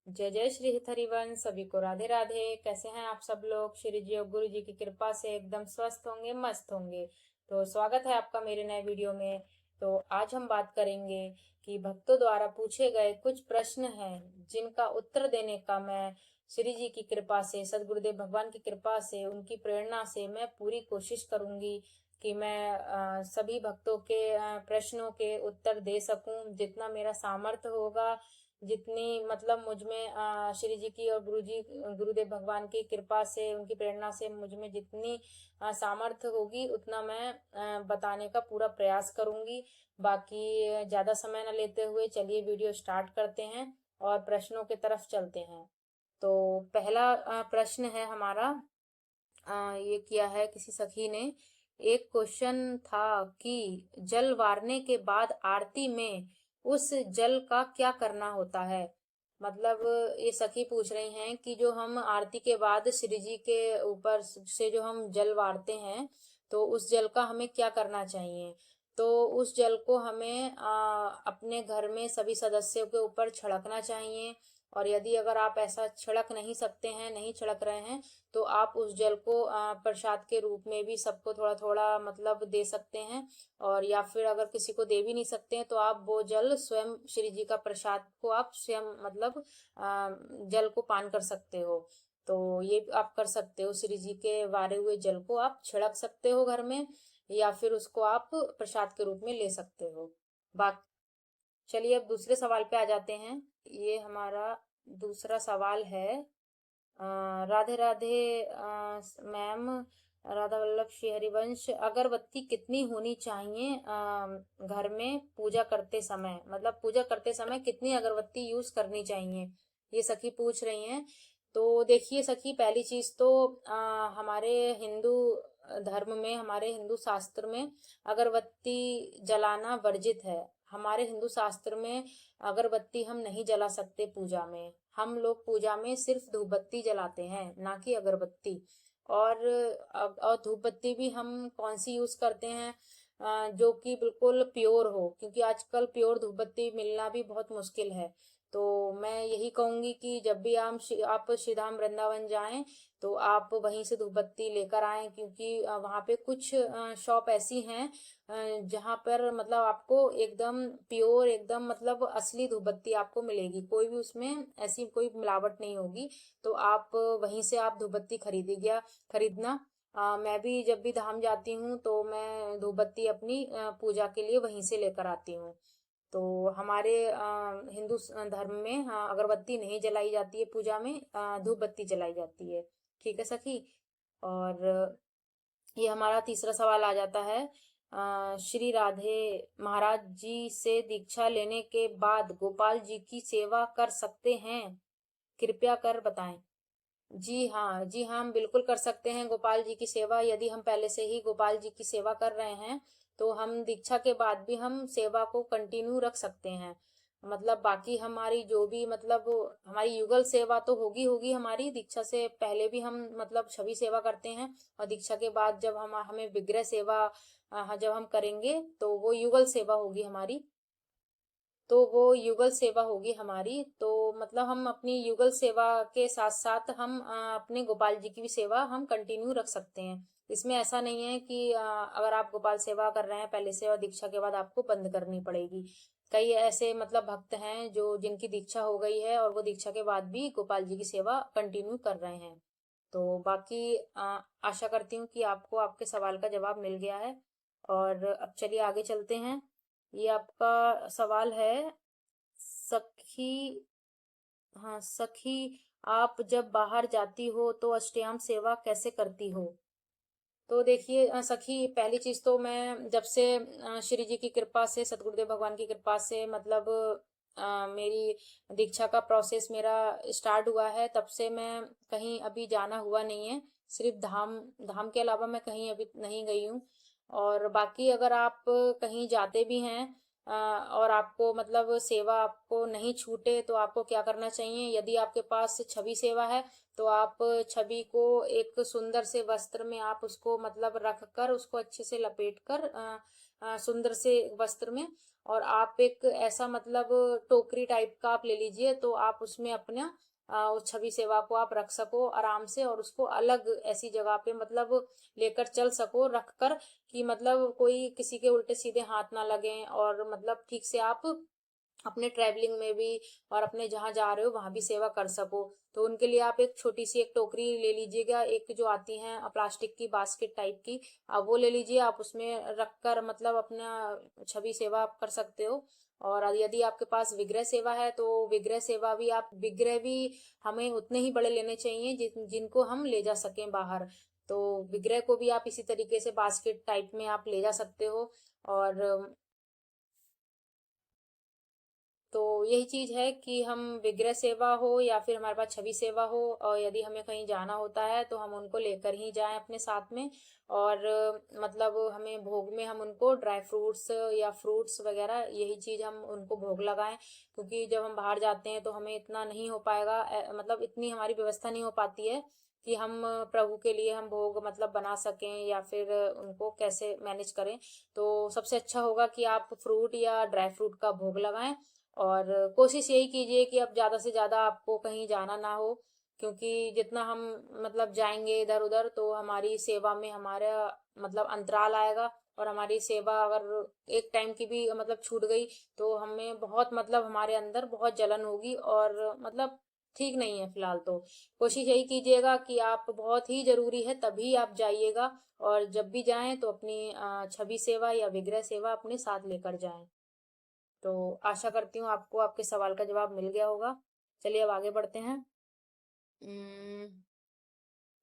जय जय श्री हरिवंश। सभी को राधे राधे। कैसे हैं आप सब लोग? श्री जी और गुरु जी की कृपा से एकदम स्वस्थ होंगे, मस्त होंगे। तो स्वागत है आपका मेरे नए वीडियो में। तो आज हम बात करेंगे कि भक्तों द्वारा पूछे गए कुछ प्रश्न हैं जिनका उत्तर देने का मैं श्री जी की कृपा से, सदगुरुदेव भगवान की कृपा से, उनकी प्रेरणा से मैं पूरी कोशिश करूंगी कि मैं सभी भक्तों के प्रश्नों के उत्तर दे सकूं, जितना मेरा सामर्थ्य होगा, जितनी मतलब मुझ में श्री जी की और गुरुदेव भगवान की कृपा से, उनकी प्रेरणा से मुझ में जितनी सामर्थ्य होगी उतना मैं बताने का पूरा प्रयास करूंगी। बाकी ज़्यादा समय न लेते हुए चलिए वीडियो स्टार्ट करते हैं और प्रश्नों की तरफ चलते हैं। तो पहला प्रश्न है हमारा, ये किया है किसी सखी ने। एक क्वेश्चन था कि जल वारने के बाद आरती में उस जल का क्या करना होता है। मतलब ये सखी पूछ रही हैं कि जो हम आरती के बाद श्री जी के ऊपर से जो हम जल वारते हैं, तो उस जल का हमें क्या करना चाहिए। तो उस जल को हमें अपने घर में सभी सदस्यों के ऊपर छिड़कना चाहिए। और यदि अगर आप ऐसा छिड़क नहीं सकते हैं, नहीं छिड़क रहे हैं, तो आप उस जल को प्रसाद के रूप में भी सबको थोड़ा थोड़ा मतलब दे सकते हैं। और या फिर अगर किसी को दे भी नहीं सकते हैं तो आप वो जल स्वयं श्री जी का प्रसाद को आप स्वयं मतलब जल को पान कर सकते हो। तो ये आप कर सकते हो, श्री जी के वारे हुए जल को आप छिड़क सकते हो घर में, या फिर उसको आप प्रसाद के रूप में ले सकते हो। बाकी चलिए अब दूसरे सवाल पे आ जाते हैं। ये हमारा दूसरा सवाल है। राधे राधे मैम, राधा वल्लभ श्री हरिवंश, अगरबत्ती कितनी होनी चाहिए घर में पूजा करते समय, मतलब पूजा करते समय कितनी अगरबत्ती यूज करनी चाहिए, ये सखी पूछ रही हैं। तो देखिए सखी, पहली चीज तो हमारे हिंदू धर्म में, हमारे हिंदू शास्त्र में अगरबत्ती जलाना वर्जित है। हमारे हिंदू शास्त्र में अगरबत्ती हम नहीं जला सकते पूजा में। हम लोग पूजा में सिर्फ धूप बत्ती जलाते हैं, ना कि अगरबत्ती। और धूप बत्ती भी हम कौन सी यूज करते हैं, जो कि बिल्कुल प्योर हो, क्योंकि आजकल प्योर धूप बत्ती मिलना भी बहुत मुश्किल है। तो मैं यही कहूंगी कि जब भी आप श्री धाम वृंदावन जाएं तो आप वहीं से धूप बत्ती लेकर आएं, क्योंकि वहाँ पे कुछ शॉप ऐसी हैं जहाँ पर मतलब आपको एकदम प्योर, एकदम मतलब असली धूप बत्ती आपको मिलेगी, कोई भी उसमें ऐसी कोई मिलावट नहीं होगी। तो आप वहीं से आप धूप बत्ती खरीदना। मैं भी जब भी धाम जाती हूँ तो मैं धूप बत्ती अपनी पूजा के लिए वहीं से लेकर आती हूँ। तो हमारे हिंदू धर्म में हाँ, अगरबत्ती नहीं जलाई जाती है पूजा में, धूप बत्ती जलाई जाती है। ठीक है सखी। और ये हमारा तीसरा सवाल आ जाता है। श्री राधे महाराज जी से दीक्षा लेने के बाद गोपाल जी की सेवा कर सकते हैं? कृपया कर बताएं। जी हाँ, जी हाँ, हम बिल्कुल कर सकते हैं गोपाल जी की सेवा। यदि हम पहले से ही गोपाल जी की सेवा कर रहे हैं तो हम दीक्षा के बाद भी हम सेवा को कंटिन्यू रख सकते हैं। मतलब बाकी हमारी जो भी मतलब हमारी युगल सेवा तो होगी होगी, हमारी दीक्षा से पहले भी हम मतलब छवि सेवा करते हैं। और दीक्षा के बाद जब हम हमें विग्रह सेवा जब हम करेंगे तो वो युगल सेवा होगी हमारी। तो वो युगल सेवा होगी हमारी। तो मतलब हम अपनी युगल सेवा के साथ साथ हम अपने गोपाल जी की भी सेवा हम कंटिन्यू रख सकते हैं। इसमें ऐसा नहीं है कि अगर आप गोपाल सेवा कर रहे हैं पहले से और दीक्षा के बाद आपको बंद करनी पड़ेगी। कई ऐसे मतलब भक्त हैं जो जिनकी दीक्षा हो गई है और वो दीक्षा के बाद भी गोपाल जी की सेवा कंटिन्यू कर रहे हैं। तो बाकी आशा करती हूँ कि आपको आपके सवाल का जवाब मिल गया है। और अब चलिए आगे चलते हैं। ये आपका सवाल है सखी। हाँ सखी, आप जब बाहर जाती हो तो अष्टयाम सेवा कैसे करती हो? तो देखिए सखी, पहली चीज तो मैं जब से श्री जी की कृपा से, सतगुरुदेव भगवान की कृपा से मतलब मेरी दीक्षा का प्रोसेस मेरा स्टार्ट हुआ है, तब से मैं कहीं अभी जाना हुआ नहीं है। सिर्फ धाम धाम के अलावा मैं कहीं अभी नहीं गई हूँ। और बाकी अगर आप कहीं जाते भी हैं और आपको मतलब सेवा आपको नहीं छूटे तो आपको क्या करना चाहिए, यदि आपके पास छवि सेवा है तो आप छवि को एक सुंदर से वस्त्र में आप उसको मतलब रख कर उसको अच्छे से लपेट कर सुंदर से वस्त्र में और आप एक ऐसा मतलब टोकरी टाइप का आप ले लीजिए, तो आप उसमें अपना उस छवि सेवा को आप रख सको आराम से, और उसको अलग ऐसी जगह पे मतलब लेकर चल सको रख कर, कि मतलब कोई किसी के उल्टे सीधे हाथ ना लगे, और मतलब ठीक से आप अपने ट्रैवलिंग में भी और अपने जहाँ जा रहे हो वहां भी सेवा कर सको। तो उनके लिए आप एक छोटी सी एक टोकरी ले लीजिएगा, एक जो आती है प्लास्टिक की बास्केट टाइप की, आप वो ले लीजिए। आप उसमें रख कर मतलब अपना छवि सेवा आप कर सकते हो। और यदि आपके पास विग्रह सेवा है तो विग्रह सेवा भी, आप विग्रह भी हमें उतने ही बड़े लेने चाहिए जिनको हम ले जा सकें बाहर। तो विग्रह को भी आप इसी तरीके से बास्केट टाइप में आप ले जा सकते हो। और तो यही चीज है कि हम विग्रह सेवा हो या फिर हमारे पास छवि सेवा हो, और यदि हमें कहीं जाना होता है तो हम उनको लेकर ही जाएं अपने साथ में। और मतलब हमें भोग में हम उनको ड्राई फ्रूट्स या फ्रूट्स वगैरह यही चीज हम उनको भोग लगाएं, क्योंकि जब हम बाहर जाते हैं तो हमें इतना नहीं हो पाएगा, मतलब इतनी हमारी व्यवस्था नहीं हो पाती है कि हम प्रभु के लिए हम भोग मतलब बना सकें या फिर उनको कैसे मैनेज करें। तो सबसे अच्छा होगा कि आप फ्रूट या ड्राई फ्रूट का भोग लगाएं। और कोशिश यही कीजिए कि अब ज्यादा से ज्यादा आपको कहीं जाना ना हो, क्योंकि जितना हम मतलब जाएंगे इधर उधर तो हमारी सेवा में हमारा मतलब अंतराल आएगा, और हमारी सेवा अगर एक टाइम की भी मतलब छूट गई तो हमें बहुत मतलब हमारे अंदर बहुत जलन होगी, और मतलब ठीक नहीं है फिलहाल। तो कोशिश यही कीजिएगा कि आप बहुत ही जरूरी है तभी आप जाइएगा, और जब भी जाएं तो अपनी छवि सेवा या विग्रह सेवा अपने साथ लेकर जाएं। तो आशा करती हूँ आपको आपके सवाल का जवाब मिल गया होगा। चलिए अब आगे बढ़ते हैं। उम्म,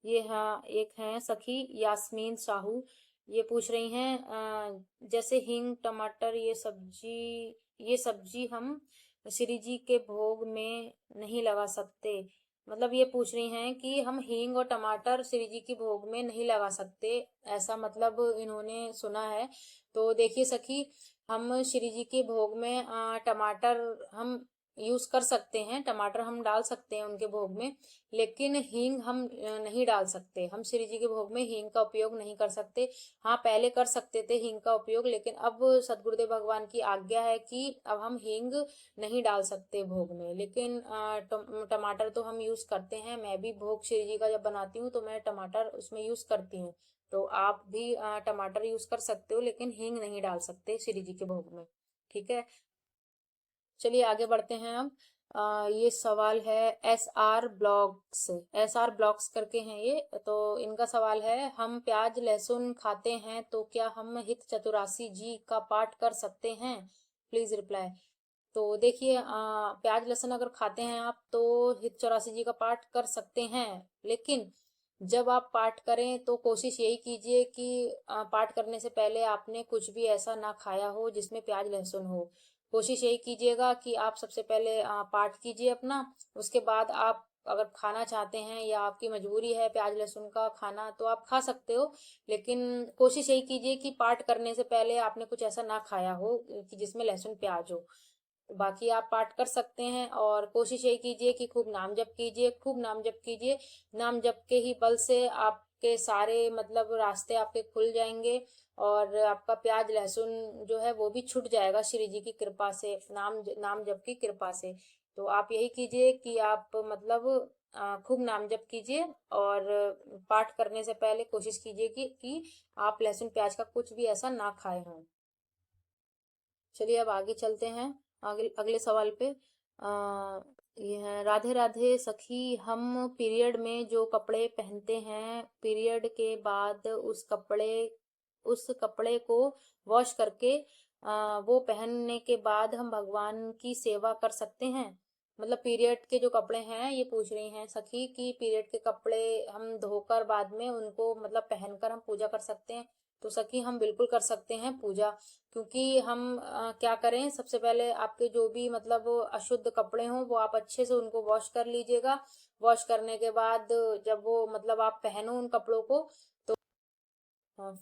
ये हाँ, एक है सखी यास्मीन साहू। ये पूछ रही हैं जैसे हींग टमाटर ये सब्जी हम श्री जी के भोग में नहीं लगा सकते। मतलब ये पूछ रही हैं कि हम हींग और टमाटर श्री जी की भोग में नहीं लगा सकते, ऐसा मतलब इन्होंने सुना है। तो देखिए सखी, हम श्री जी के भोग में टमाटर हम यूज कर सकते हैं, टमाटर हम डाल सकते हैं उनके भोग में, लेकिन हींग हम नहीं डाल सकते। हम श्री जी के भोग में हींग का उपयोग नहीं कर सकते। हाँ, पहले कर सकते थे हींग का उपयोग, लेकिन अब सदगुरुदेव भगवान की आज्ञा है कि अब हम हींग नहीं डाल सकते भोग में। लेकिन टमाटर तो हम यूज करते हैं। मैं भी भोग श्री जी का जब बनाती हूँ तो मैं टमाटर उसमें यूज करती हूँ। तो आप भी टमाटर यूज कर सकते हो, लेकिन हींग नहीं डाल सकते श्री जी के भोग में। ठीक है, चलिए आगे बढ़ते हैं हम। ये सवाल है एस आर ब्लॉग्स करके हैं ये। तो इनका सवाल है, हम प्याज लहसुन खाते हैं तो क्या हम हित चतुराशी जी का पाठ कर सकते हैं? Please reply. तो देखिए, प्याज लहसुन अगर खाते हैं आप तो हित चौरासी जी का पाठ कर सकते हैं, लेकिन जब आप पाठ करें तो कोशिश यही कीजिए कि पाठ करने से पहले आपने कुछ भी ऐसा ना खाया हो जिसमें प्याज लहसुन हो। कोशिश यही कीजिएगा कि आप सबसे पहले पाठ कीजिए अपना, उसके बाद आप अगर खाना चाहते हैं या आपकी मजबूरी है प्याज लहसुन का खाना तो आप खा सकते हो। लेकिन कोशिश यही कीजिए कि पाठ करने से पहले आपने कुछ ऐसा ना खाया हो कि जिसमें लहसुन प्याज हो। बाकी आप पाठ कर सकते हैं, और कोशिश यही कीजिए कि खूब नाम जप कीजिए, खूब नाम जप कीजिए। नाम जप के ही बल से आपके सारे मतलब रास्ते आपके खुल जाएंगे, और आपका प्याज लहसुन जो है वो भी छूट जाएगा श्री जी की कृपा से, नाम नाम जप की कृपा से। तो आप यही कीजिए कि आप मतलब खूब नाम जप कीजिए, और पाठ करने से पहले कोशिश कीजिए कि आप लहसुन प्याज का कुछ भी ऐसा ना खाए हों। चलिए अब आगे चलते हैं, आगे अगले सवाल पे। ये है, राधे राधे सखी, हम पीरियड में जो कपड़े पहनते हैं पीरियड के बाद उस कपड़े को वॉश करके वो पहनने के बाद हम भगवान की सेवा कर सकते हैं? मतलब पीरियड के जो कपड़े हैं, ये पूछ रही हैं सखी कि पीरियड के कपड़े हम धोकर बाद में उनको मतलब पहनकर हम पूजा कर सकते हैं? तो सखी, हम बिल्कुल कर सकते हैं पूजा। क्योंकि हम क्या करें, सबसे पहले आपके जो भी मतलब अशुद्ध कपड़े हों वो आप अच्छे से उनको वॉश कर लीजिएगा। वॉश करने के बाद जब वो मतलब आप पहनो उन कपड़ों को,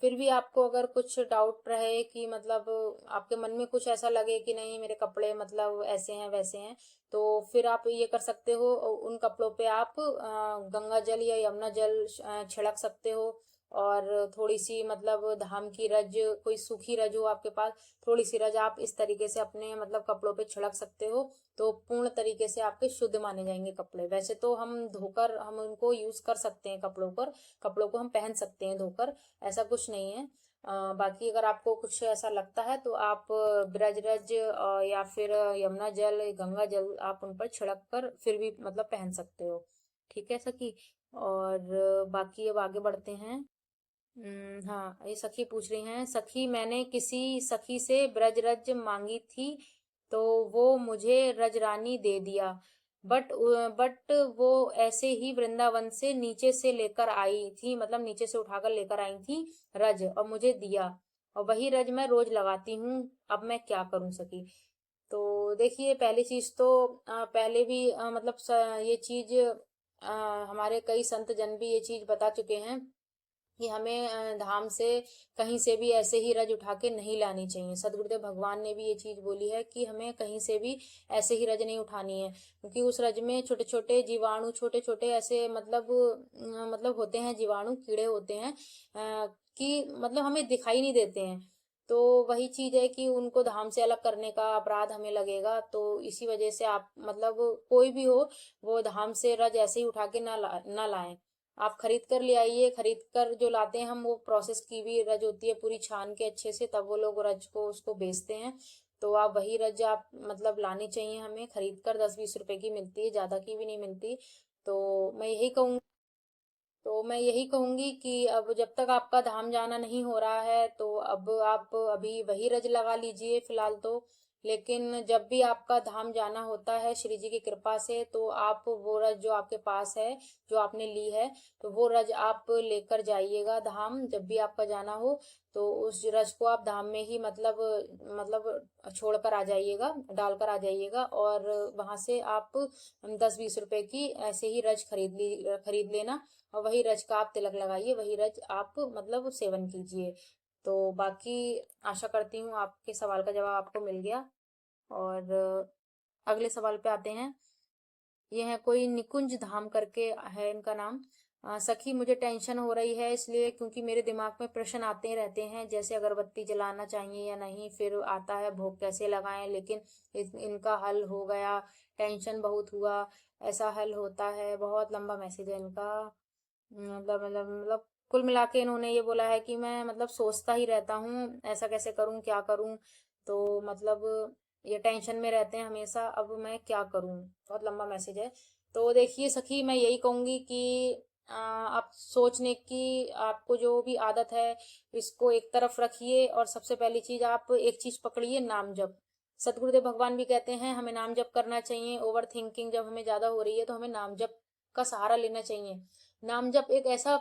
फिर भी आपको अगर कुछ डाउट रहे कि मतलब आपके मन में कुछ ऐसा लगे कि नहीं मेरे कपड़े मतलब ऐसे हैं वैसे हैं, तो फिर आप ये कर सकते हो, उन कपड़ों पे आप गंगा जल या यमुना जल छिड़क सकते हो। और थोड़ी सी मतलब धाम की रज, कोई सूखी रज हो आपके पास, थोड़ी सी रज आप इस तरीके से अपने मतलब कपड़ों पे छिड़क सकते हो, तो पूर्ण तरीके से आपके शुद्ध माने जाएंगे कपड़े। वैसे तो हम धोकर हम उनको यूज कर सकते हैं, कपड़ों को हम पहन सकते हैं धोकर, ऐसा कुछ नहीं है। बाकी अगर आपको कुछ ऐसा लगता है तो आप ब्रजरज या फिर यमुना जल, गंगा जल आप उन पर छिड़क कर फिर भी मतलब पहन सकते हो। ठीक है सखी। और बाकी अब आगे बढ़ते हैं। हाँ, ये सखी पूछ रही हैं, सखी मैंने किसी सखी से ब्रजरज मांगी थी तो वो मुझे रजरानी दे दिया, बट वो ऐसे ही वृंदावन से नीचे से लेकर आई थी, मतलब नीचे से उठाकर लेकर आई थी रज और मुझे दिया, और वही रज मैं रोज लगाती हूँ, अब मैं क्या करूं सखी। तो देखिए, पहली चीज तो पहले भी मतलब ये चीज हमारे कई संत जन भी ये चीज बता चुके हैं कि हमें धाम से कहीं से भी ऐसे ही रज उठा के नहीं लानी चाहिए। सदगुरुदेव भगवान ने भी ये चीज बोली है कि हमें कहीं से भी ऐसे ही रज नहीं उठानी है, क्योंकि उस रज में छोटे छोटे जीवाणु, छोटे छोटे ऐसे मतलब होते हैं, जीवाणु कीड़े होते हैं कि मतलब हमें दिखाई नहीं देते हैं। तो वही चीज है कि उनको धाम से अलग करने का अपराध हमें लगेगा, तो इसी वजह से आप मतलब कोई भी हो, वो धाम से रज ऐसे ही उठा के ना लाएं। आप खरीद कर ले आइए, खरीद कर जो लाते हैं हम, वो प्रोसेस की हुई रज होती है, पूरी छान के अच्छे से, तब वो लोग रज को उसको बेचते हैं। तो आप वही रज आप मतलब लानी चाहिए हमें खरीद कर, 10-20 रुपए की मिलती है, ज्यादा की भी नहीं मिलती। तो मैं यही कहूँ तो मैं यही कहूंगी कि अब जब तक आपका धाम जाना नहीं हो रहा है तो अब आप अभी वही रज लगा लीजिए फिलहाल तो। लेकिन जब भी आपका धाम जाना होता है श्री जी की कृपा से, तो आप वो रज जो आपके पास है, जो आपने ली है, तो वो रज आप लेकर जाइएगा धाम, जब भी आपका जाना हो। तो उस रज को आप धाम में ही मतलब छोड़ कर आ जाइएगा, डाल कर आ जाइएगा, और वहां से आप 10-20 रुपए की ऐसे ही रज खरीद लेना, और वही रज का आप तिलक लगाइए, वही रज आप मतलब सेवन कीजिए। तो बाकी आशा करती हूँ आपके सवाल का जवाब आपको मिल गया। और अगले सवाल पे आते हैं। ये है कोई निकुंज धाम करके है इनका नाम। सखी मुझे टेंशन हो रही है इसलिए क्योंकि मेरे दिमाग में प्रश्न आते रहते हैं, जैसे अगरबत्ती जलाना चाहिए या नहीं, फिर आता है भोग कैसे लगाएं, लेकिन इनका हल हो गया, टेंशन बहुत हुआ, ऐसा हल होता है। बहुत लंबा मैसेज है इनका। मतलब कुल मिला के इन्होंने ये बोला है कि मैं मतलब सोचता ही रहता हूँ, ऐसा कैसे करूँ, क्या करूँ। तो मतलब ये टेंशन में रहते हैं हमेशा, अब मैं क्या करूँ। बहुत लंबा मैसेज है। तो देखिए सखी, मैं यही कहूंगी कि आप सोचने की आपको जो भी आदत है, इसको एक तरफ रखिए, और सबसे पहली चीज आप एक चीज पकड़िए, नाम जप। सतगुरुदेव भगवान भी कहते हैं हमें नाम जप करना चाहिए। ओवर थिंकिंग जब हमें ज्यादा हो रही है तो हमें नाम जप का सहारा लेना चाहिए। नाम जप एक ऐसा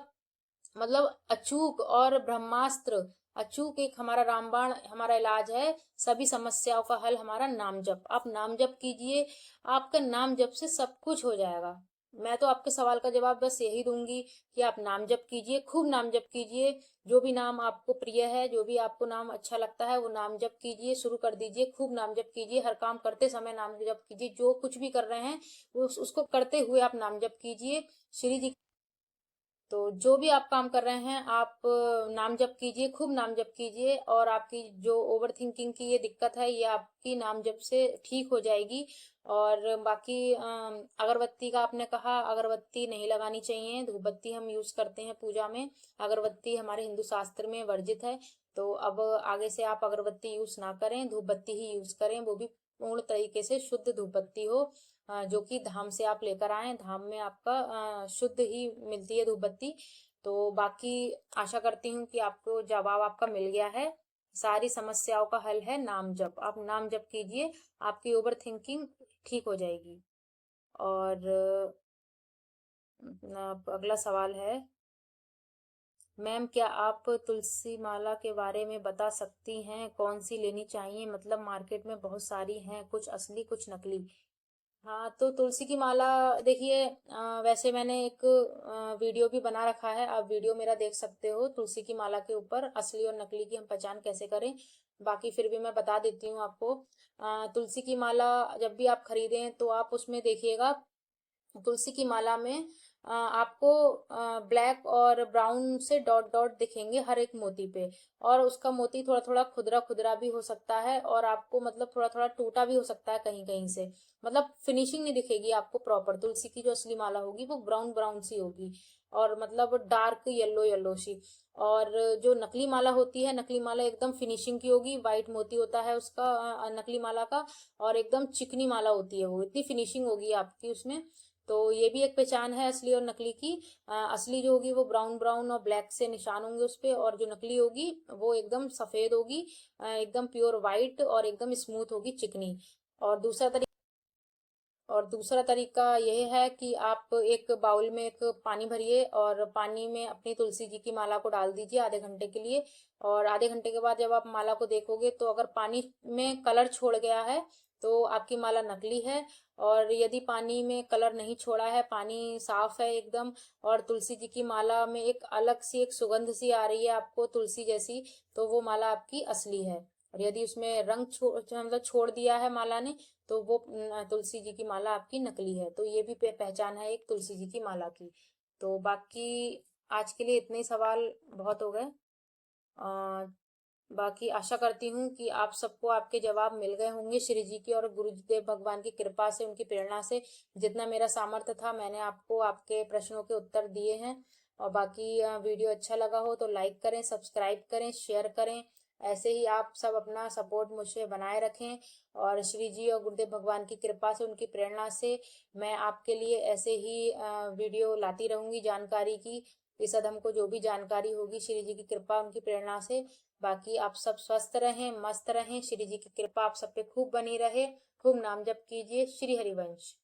मतलब अचूक और ब्रह्मास्त्र, अचूक एक हमारा रामबाण, हमारा इलाज है, सभी समस्याओं का हल हमारा नाम जप। आप नाम जप कीजिए, आपका नाम जप से सब कुछ हो जाएगा। मैं तो आपके सवाल का जवाब बस यही दूंगी कि आप नाम जप कीजिए, खूब नाम जप कीजिए। जो भी नाम आपको प्रिय है, जो भी आपको नाम अच्छा लगता है, वो नाम जप कीजिए, शुरू कर दीजिए, खूब नाम जप कीजिए। हर काम करते समय नाम जप कीजिए, जो कुछ भी कर रहे हैं उसको करते हुए आप नाम जप कीजिए। श्री जी, तो जो भी आप काम कर रहे हैं आप नाम जप कीजिए, खूब नाम जप कीजिए, और आपकी जो ओवर थिंकिंग की ये दिक्कत है, ये आपकी नाम जप से ठीक हो जाएगी। और बाकी अगरबत्ती का आपने कहा, अगरबत्ती नहीं लगानी चाहिए, धूप बत्ती हम यूज करते हैं पूजा में। अगरबत्ती हमारे हिंदू शास्त्र में वर्जित है। तो अब आगे से आप अगरबत्ती यूज ना करें, धूप बत्ती ही यूज करें, वो भी पूर्ण तरीके से शुद्ध धूप बत्ती हो, जो कि धाम से आप लेकर आए, धाम में आपका शुद्ध ही मिलती है धूप बत्ती। तो बाकी आशा करती हूँ कि आपको जवाब आपका मिल गया है। सारी समस्याओं का हल है नाम जप। आप नाम जप कीजिए, आपकी ओवर थिंकिंग ठीक हो जाएगी। और अगला सवाल है, मैम क्या आप तुलसी माला के बारे में बता सकती हैं, कौन सी लेनी चाहिए, मतलब मार्केट में बहुत सारी हैं, कुछ असली कुछ नकली। हाँ, तो तुलसी की माला देखिए, वैसे मैंने एक वीडियो भी बना रखा है, आप वीडियो मेरा देख सकते हो, तुलसी की माला के ऊपर असली और नकली की हम पहचान कैसे करें। बाकी फिर भी मैं बता देती हूँ आपको। तुलसी की माला जब भी आप खरीदें तो आप उसमें देखिएगा, तुलसी की माला में आपको ब्लैक और ब्राउन से डॉट डॉट दिखेंगे हर एक मोती पे। और उसका मोती थोड़ा थोड़ा खुदरा खुदरा भी हो सकता है, और आपको मतलब थोड़ा थोड़ा टूटा भी हो सकता है कहीं कहीं से। मतलब फिनिशिंग नहीं दिखेगी आपको प्रॉपर। तुलसी की जो असली माला होगी वो ब्राउन ब्राउन सी होगी, और मतलब डार्क येलो येलो सी। और जो नकली माला होती है, नकली माला एकदम फिनिशिंग की होगी, वाइट मोती होता है उसका नकली माला का, और एकदम चिकनी माला होती है, वो इतनी फिनिशिंग होगी आपकी उसमें। तो ये भी एक पहचान है असली और नकली की। असली जो होगी वो ब्राउन ब्राउन और ब्लैक से निशान होंगे उस पे, और जो नकली होगी वो एकदम सफेद होगी, एकदम प्योर वाइट, और एकदम स्मूथ होगी, चिकनी। और दूसरा तरीका यह है कि आप एक बाउल में एक पानी भरिए, और पानी में अपनी तुलसी जी की माला को डाल दीजिए आधे घंटे के लिए। और आधे घंटे के बाद जब आप माला को देखोगे, तो अगर पानी में कलर छोड़ गया है तो आपकी माला नकली है। और यदि पानी में कलर नहीं छोड़ा है, पानी साफ है एकदम, और तुलसी जी की माला में एक अलग सी एक सुगंध सी आ रही है आपको तुलसी जैसी, तो वो माला आपकी असली है। और यदि उसमें रंग मतलब छोड़ दिया है माला ने, तो वो तुलसी जी की माला आपकी नकली है। तो ये भी पहचान है एक तुलसी जी की माला की। तो बाकी आज के लिए इतने ही सवाल बहुत हो गए। अ, बाकी आशा करती हूँ कि आप सबको आपके जवाब मिल गए होंगे श्री जी की और गुरुदेव भगवान की कृपा से, उनकी प्रेरणा से। जितना मेरा सामर्थ्य था मैंने आपको आपके प्रश्नों के उत्तर दिए हैं। और बाकी वीडियो अच्छा लगा हो तो लाइक करें, सब्सक्राइब करें, शेयर करें। ऐसे ही आप सब अपना सपोर्ट मुझे बनाए रखें। और श्री जी और गुरुदेव भगवान की कृपा से, उनकी प्रेरणा से मैं आपके लिए ऐसे ही वीडियो लाती रहूंगी जानकारी की। इस हमको जो भी जानकारी होगी श्री जी की कृपा, उनकी प्रेरणा से। बाकी आप सब स्वस्थ रहें, मस्त रहें, श्री जी की कृपा आप सब पे खूब बनी रहे। खूब नाम जप कीजिए। श्री हरिवंश।